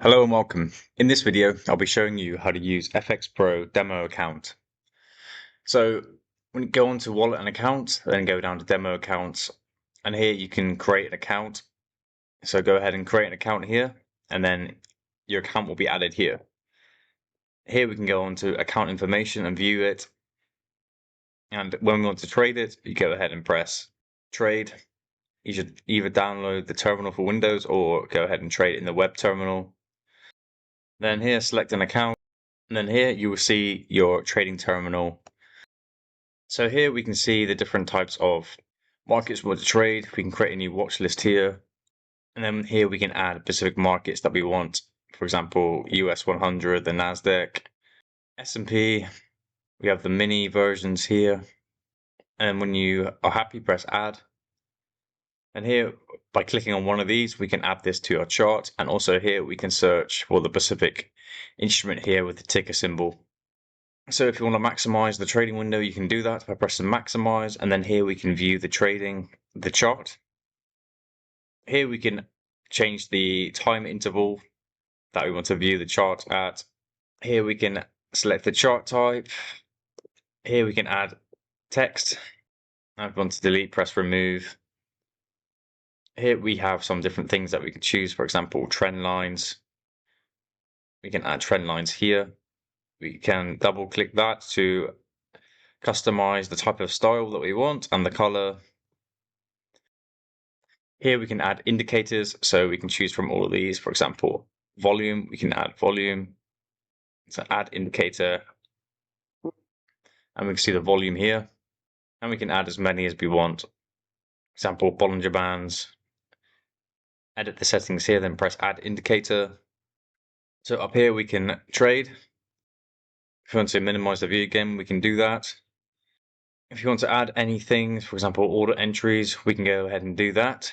Hello and welcome. In this video, I'll be showing you how to use FXPro demo account. So when you go onto wallet and account, then go down to demo accounts, and here you can create an account. So go ahead and create an account here, and then your account will be added here. Here we can go on to account information and view it. And when we want to trade it, you go ahead and press trade. You should either download the terminal for Windows or go ahead and trade it in the web terminal. Then here, select an account, and then here you will see your trading terminal. So here we can see the different types of markets we want to trade. We can create a new watch list here, and then here we can add specific markets that we want. For example, US 100, the Nasdaq, S&P. We have the mini versions here, and when you are happy, press add. And here, by clicking on one of these, we can add this to our chart. And also here, we can search for the specific instrument here with the ticker symbol. So if you want to maximize the trading window, you can do that by pressing maximize. And then here we can view the chart. Here we can change the time interval that we want to view the chart at. Here we can select the chart type. Here we can add text. If we want to delete, press remove. Here we have some different things that we can choose. For example, trend lines. We can add trend lines here. We can double click that to customize the type of style that we want and the color. Here we can add indicators, so we can choose from all of these. For example, volume, we can add volume. So add indicator, and we can see the volume here. And we can add as many as we want. For example, Bollinger Bands. Edit the settings here, then press add indicator. So up here we can trade. If you want to minimize the view again, we can do that. If you want to add anything, for example, order entries, we can go ahead and do that.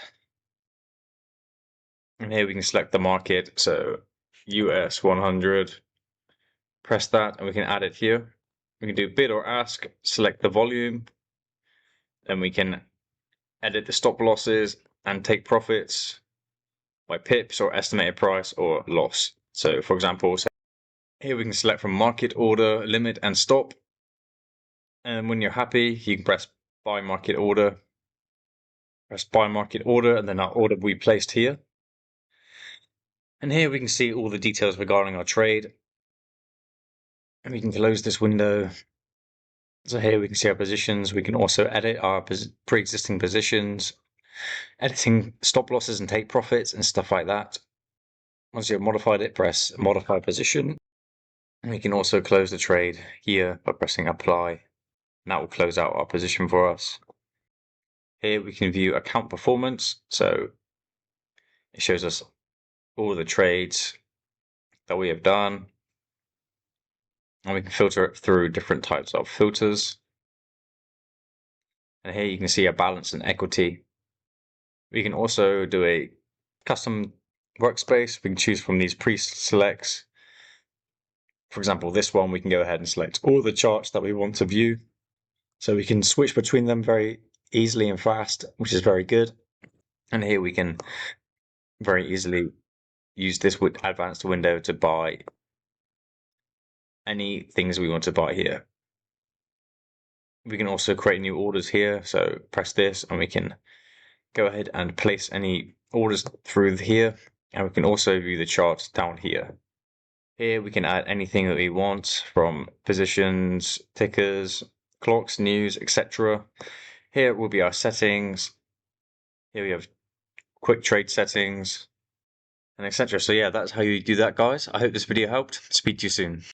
And here we can select the market, so US 100. Press that, and we can add it here. We can do bid or ask, select the volume. Then we can edit the stop losses and take profits by pips or estimated price or loss. So for example, here we can select from market order, limit, and stop. And when you're happy, you can press buy market order. Press buy market order, and then our order will be placed here. And here we can see all the details regarding our trade. And we can close this window. So here we can see our positions. We can also edit our pre-existing positions, editing stop losses and take profits and stuff like that. Once you've modified it, press modify position. And we can also close the trade here by pressing apply. And that will close out our position for us. Here we can view account performance. So it shows us all the trades that we have done. And we can filter it through different types of filters. And here you can see our balance and equity. We can also do a custom workspace. We can choose from these pre-selects. For example, this one, we can go ahead and select all the charts that we want to view. So we can switch between them very easily and fast, which is very good. And here we can very easily use this advanced window to buy any things we want to buy here. We can also create new orders here. So press this and we can go ahead and place any orders through here. And we can also view the charts down here. Here we can add anything that we want, from positions, tickers, clocks, news, etc. Here will be our settings. Here we have quick trade settings and etc. So yeah, that's how you do that, guys. I hope this video helped. Speak to you soon.